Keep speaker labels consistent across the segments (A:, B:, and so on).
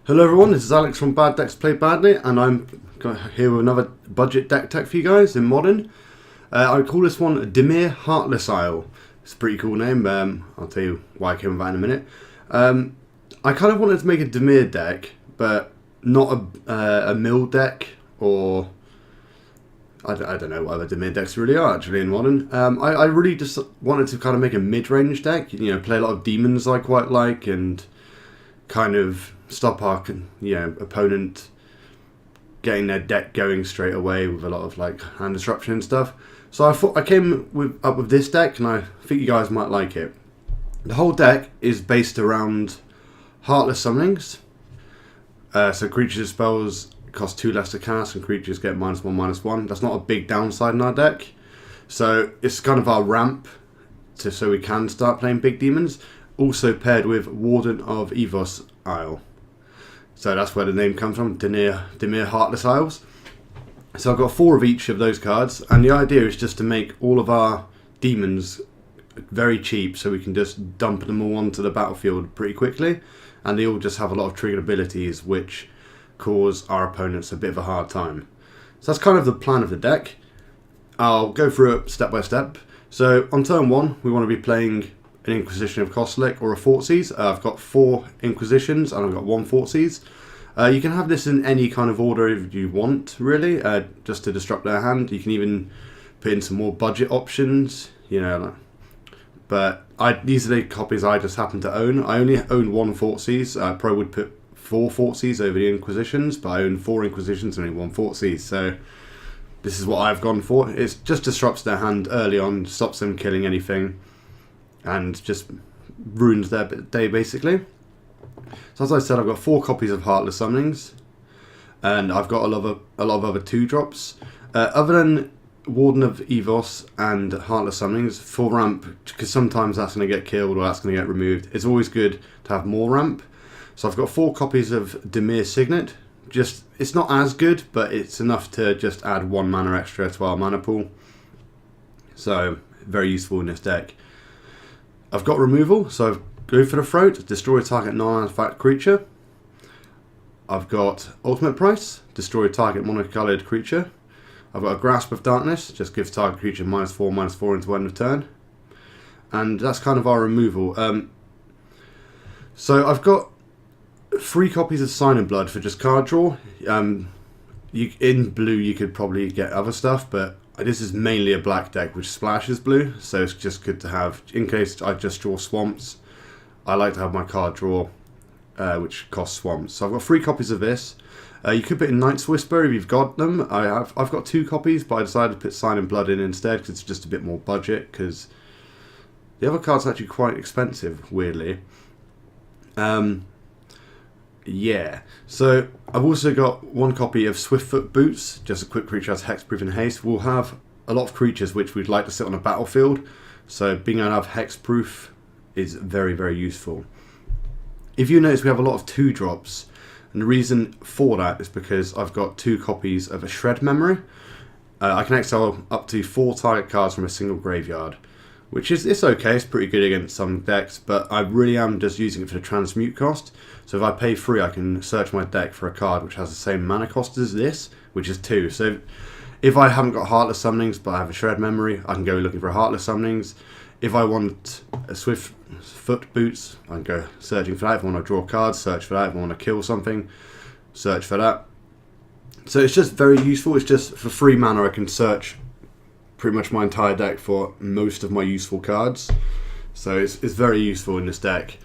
A: Hello everyone, this is Alex from Bad Decks Play Badly, and I'm here with another budget deck tech for you guys in Modern. I call this one Dimir Heartless. It's a pretty cool name. I'll tell you why I came with that in a minute. I kind of wanted to make a Dimir deck, but not a mill deck, or I don't know what other Dimir decks really are actually in Modern. I really just wanted to kind of make a mid-range deck, play a lot of demons I quite like, and kind of stop our opponent getting their deck going straight away with a lot of hand disruption and stuff. So I thought I came up with this deck, and I think you guys might like it. The whole deck is based around Heartless summonings. So creatures spells cost 2 less to cast, and creatures get -1/-1. That's not a big downside in our deck. So it's kind of our ramp so we can start playing big demons. Also paired with Warden of Evos Isle. So that's where the name comes from, Dimir Heartless Isles. So I've got 4 of each of those cards, and the idea is just to make all of our demons very cheap so we can just dump them all onto the battlefield pretty quickly, and they all just have a lot of triggered abilities which cause our opponents a bit of a hard time. So that's kind of the plan of the deck. I'll go through it step by step. So on turn 1 we want to be playing an Inquisition of Koslik or a Thoughtseize. I've got 4 Inquisitions and I've got 1 Thoughtseize. You can have this in any kind of order if you want, really, just to disrupt their hand. You can even put in some more budget options, but these are the copies I just happen to own. I only own 1 Thoughtseize. I probably would put 4 Thoughtseizes over the Inquisitions, but I own 4 Inquisitions and only 1 Thoughtseize, so this is what I've gone for. It just disrupts their hand early on, stops them killing anything, and just ruins their day basically. So as I said, I've got 4 copies of Heartless Summonings, and I've got a lot of other 2-drops. Other than Warden of Evos and Heartless Summonings, for ramp, because sometimes that's going to get killed or that's going to get removed, it's always good to have more ramp. So I've got 4 copies of Dimir Signet. It's not as good, but it's enough to just add 1 mana extra to our mana pool. So very useful in this deck. I've got removal, so I've go for the throat, destroy target non-artifact creature. I've got ultimate price, destroy target monocolored creature. I've got a grasp of darkness, just gives target creature -4/-4 into end of turn. And that's kind of our removal. So I've got 3 copies of Sign in Blood for just card draw. In blue you could probably get other stuff, but this is mainly a black deck which splashes blue, so it's just good to have in case I just draw swamps. I like to have my card draw which costs swamps. So I've got 3 copies of this. You could put in Knight's Whisper if you've got them. I've got 2 copies, but I decided to put Sign in Blood in instead because it's just a bit more budget, because the other card's actually quite expensive, weirdly. Yeah, so I've also got 1 copy of Swiftfoot Boots, just a quick creature has hexproof and haste. We'll have a lot of creatures which we'd like to sit on a battlefield, so being able to have hexproof is very, very useful. If you notice, we have a lot of 2-drops, and the reason for that is because I've got 2 copies of a Shred Memory. I can exile up to 4 target cards from a single graveyard, which it's okay, it's pretty good against some decks, but I really am just using it for the transmute cost. So if I pay 3, I can search my deck for a card which has the same mana cost as this, which is 2. So if I haven't got Heartless Summonings but I have a Shred Memory, I can go looking for Heartless Summonings. If I want a Swiftfoot Boots, I can go searching for that. If I want to draw cards, search for that. If I want to kill something, search for that. So it's just very useful. It's just for 3 mana I can search pretty much my entire deck for most of my useful cards. So it's very useful in this deck.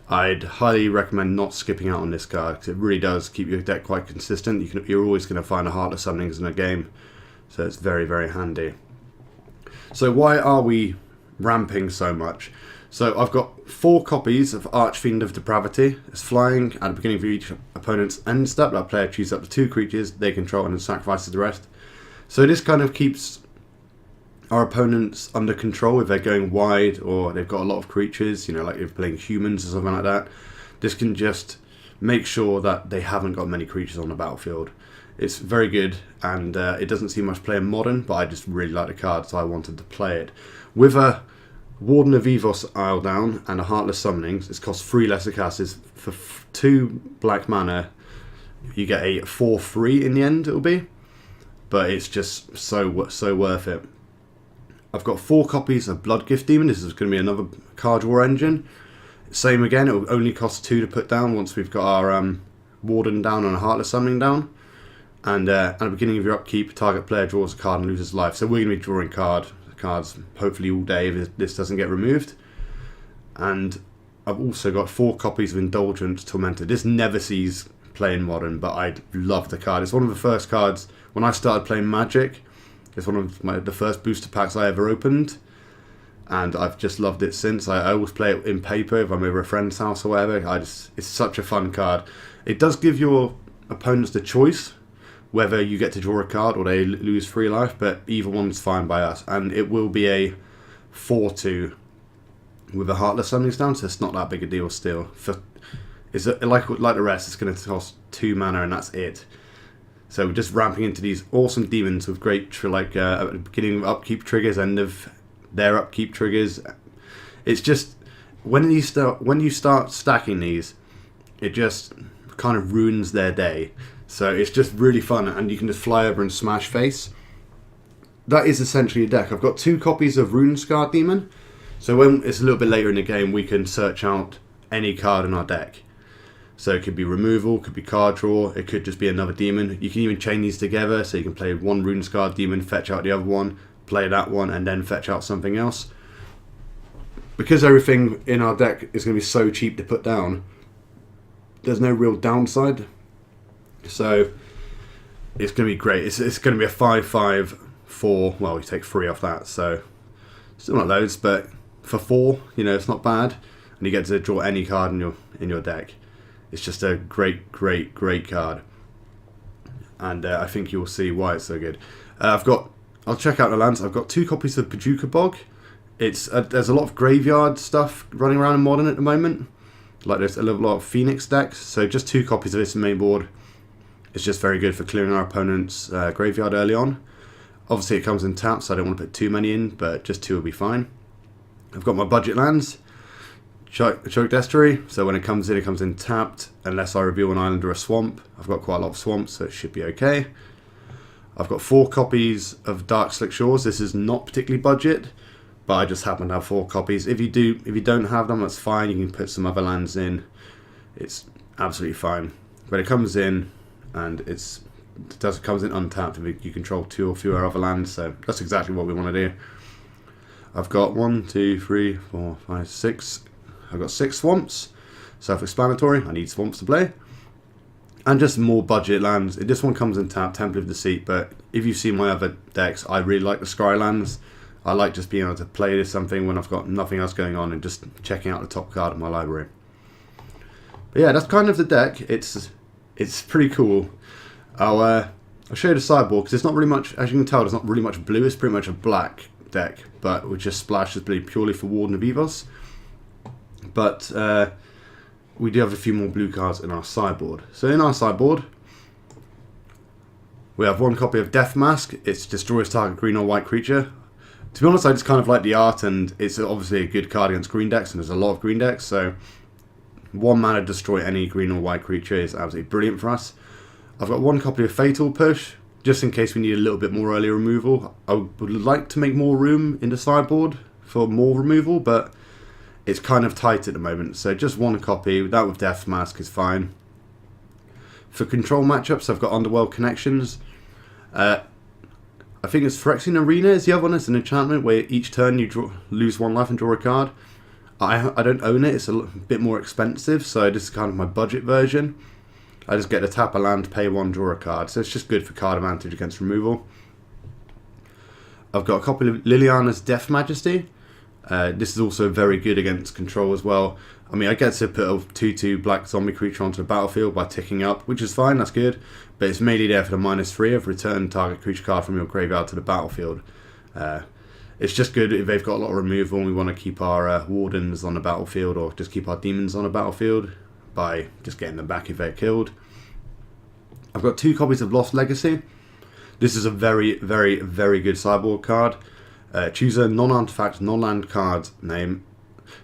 A: I'd highly recommend not skipping out on this card, because it really does keep your deck quite consistent. You're always going to find a Heartless Summonings in a game, so it's very, very handy. So why are we ramping so much? So I've got 4 copies of Archfiend of Depravity. It's flying at the beginning of each opponent's end step. That player chooses up to 2 creatures they control and then sacrifices the rest. So this kind of keeps our opponents under control if they're going wide or they've got a lot of creatures, like if you're playing humans or something like that. This can just make sure that they haven't got many creatures on the battlefield. It's very good, and it doesn't see much play in Modern, but I just really like the card, so I wanted to play it. With a Warden of Evos Isle down and a Heartless Summonings. It's cost 3 lesser casters. For 2 black mana, you get a 4/3 in the end, it'll be. But it's just so worth it. I've got 4 copies of Bloodgift Demon. This is going to be another card draw engine. Same again, it will only cost 2 to put down once we've got our Warden down and a Heartless Summoning down. And at the beginning of your upkeep, target player draws a card and loses life. So we're going to be drawing cards hopefully all day if this doesn't get removed. And I've also got 4 copies of Indulgent Tormentor. This never sees play in Modern, but I love the card. It's one of the first cards when I started playing Magic. It's one of the first booster packs I ever opened, and I've just loved it since. I always play it in paper if I'm over a friend's house or whatever. It's such a fun card. It does give your opponents the choice whether you get to draw a card or they lose 3 life, but either one's fine by us. And it will be a 4/2 with a Heartless Summonings down, so it's not that big a deal still. It's like the rest, it's going to cost 2 mana and that's it. So we're just ramping into these awesome demons with great at the beginning of upkeep triggers, end of their upkeep triggers. It's just when you start stacking these, it just kind of ruins their day. So it's just really fun, and you can just fly over and smash face. That is essentially a deck. I've got 2 copies of Runescarred Demon, so when it's a little bit later in the game, we can search out any card in our deck. So it could be removal, could be card draw, it could just be another demon. You can even chain these together, so you can play one Runescarred Demon, fetch out the other one, play that one, and then fetch out something else. Because everything in our deck is going to be so cheap to put down, there's no real downside. So it's going to be great. It's going to be a 5/5/4. Well, we take 3 off that, so still not loads, but for 4, it's not bad. And you get to draw any card in your deck. It's just a great card, and I think you'll see why it's so good. I'll check out the lands. I've got 2 copies of Pajuka Bog. There's a lot of graveyard stuff running around in Modern at the moment. Like there's a lot of Phoenix decks, so just 2 copies of this in main board. It's just very good for clearing our opponent's graveyard early on. Obviously it comes in tap, so I don't want to put too many in, but just 2 will be fine. I've got my budget lands. Choked Estuary, so when it comes in tapped, unless I reveal an island or a swamp. I've got quite a lot of swamps, so it should be okay. I've got 4 copies of Dark Slick Shores. This is not particularly budget, but I just happen to have 4 copies. If you don't have them, that's fine. You can put some other lands in. It's absolutely fine. But it comes in, and it comes in untapped if you control 2 or fewer other lands. So that's exactly what we want to do. I've got 1, 2, 3, 4, 5, 6. I've got 6 swamps. Self-explanatory. I need swamps to play. And just more budget lands. This one comes in tap, Temple of Deceit, but if you've seen my other decks, I really like the Scry lands. I like just being able to play this something when I've got nothing else going on and just checking out the top card of my library. But yeah, that's kind of the deck. It's pretty cool. I'll show you the sideboard, because there's not really much, as you can tell, there's not really much blue. It's pretty much a black deck, but with just splashes blue purely for Warden of Evos. But we do have a few more blue cards in our sideboard. So in our sideboard, we have 1 copy of Death Mask. It destroys target green or white creature. To be honest, I just kind of like the art, and it's obviously a good card against green decks, and there's a lot of green decks, so 1 mana destroy any green or white creature is absolutely brilliant for us. I've got 1 copy of Fatal Push, just in case we need a little bit more early removal. I would like to make more room in the sideboard for more removal, but it's kind of tight at the moment, so just 1 copy. That with Death Mask is fine. For control matchups, I've got Underworld Connections. I think it's Phyrexian Arena is the other one. It's an enchantment where each turn you lose 1 life and draw a card. I don't own it. It's a bit more expensive, so this is kind of my budget version. I just get to tap a land, pay 1, draw a card. So it's just good for card advantage against removal. I've got a copy of Liliana's Death Majesty. This is also very good against control as well. I mean, I get to put a 2/2 black zombie creature onto the battlefield by ticking up, which is fine, that's good. But it's mainly there for the -3 of return target creature card from your graveyard to the battlefield. It's just good if they've got a lot of removal and we want to keep our Wardens on the battlefield, or just keep our Demons on the battlefield by just getting them back if they're killed. I've got 2 copies of Lost Legacy. This is a very good sideboard card. Choose a non-artifact, non-land card name.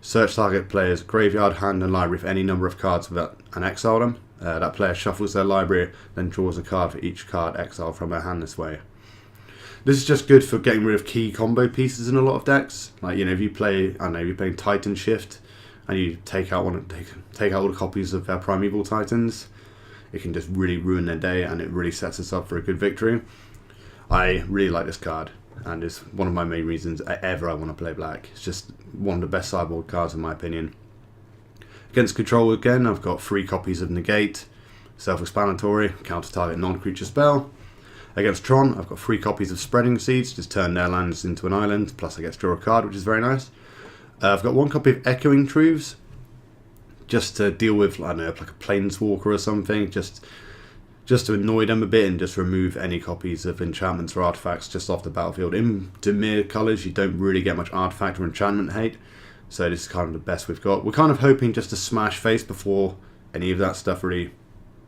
A: Search target player's graveyard, hand, and library for any number of cards without and exile them. That player shuffles their library, then draws a card for each card exiled from their hand this way. This is just good for getting rid of key combo pieces in a lot of decks. Like, you know, if you play, I don't know, you're playing Titan Shift, and you take out all the copies of their Primeval Titans, it can just really ruin their day, and it really sets us up for a good victory. I really like this card, and it's one of my main reasons ever I want to play black. It's just one of the best sideboard cards in my opinion. Against control again, I've got 3 copies of Negate, self-explanatory, counter target non-creature spell. Against Tron, I've got 3 copies of Spreading Seeds, just turn their lands into an island, plus I get to draw a card, which is very nice. I've got 1 copy of Echoing Truths, just to deal with, I don't know, like a Planeswalker or something, just to annoy them a bit and just remove any copies of enchantments or artifacts just off the battlefield. In Dimir colours, you don't really get much artifact or enchantment hate, so this is kind of the best we've got. We're kind of hoping just to smash face before any of that stuff really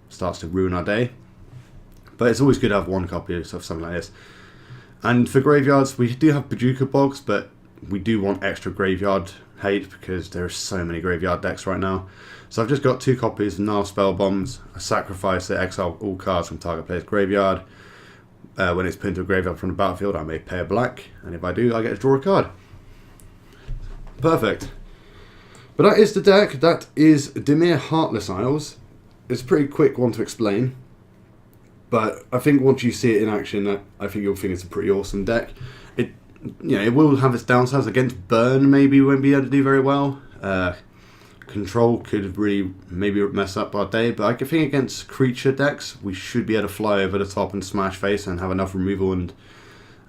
A: starts to ruin our day. But it's always good to have 1 copy of something like this. And for graveyards, we do have Bajuka Bogs, but we do want extra graveyard hate because there are so many graveyard decks right now. So I've just got 2 copies of Nile Spell Bombs. I sacrifice to exile all cards from target player's graveyard. When it's put into a graveyard from the battlefield, I may pay a black, and if I do, I get to draw a card. Perfect. But that is the deck. That is Dimir Heartless Isles. It's a pretty quick one to explain, but I think once you see it in action, I think you'll think it's a pretty awesome deck. It will have its downsides. Against burn, maybe we won't be able to do very well. Control could really maybe mess up our day, but I think against creature decks, we should be able to fly over the top and smash face and have enough removal and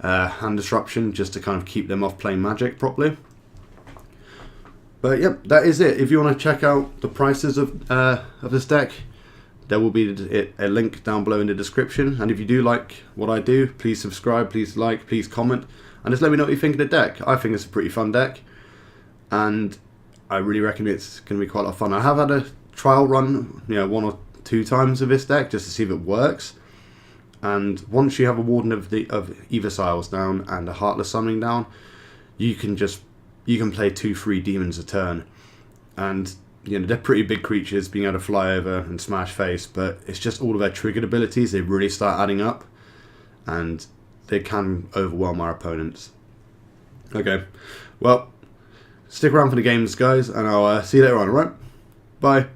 A: hand disruption just to kind of keep them off playing Magic properly. But yep, that is it. If you want to check out the prices of this deck, there will be a link down below in the description. And if you do like what I do, please subscribe, please like, please comment, and just let me know what you think of the deck. I think it's a pretty fun deck, and I really reckon it's going to be quite a lot of fun. I have had a trial run, 1 or 2 times of this deck just to see if it works. And once you have a Warden of Evos Isles down and a Heartless Summoning down, you can play 2-3 demons a turn, and they're pretty big creatures, being able to fly over and smash face. But it's just all of their triggered abilities; they really start adding up, and they can overwhelm our opponents. Okay, well, stick around for the games, guys, and I'll see you later on. Alright, bye.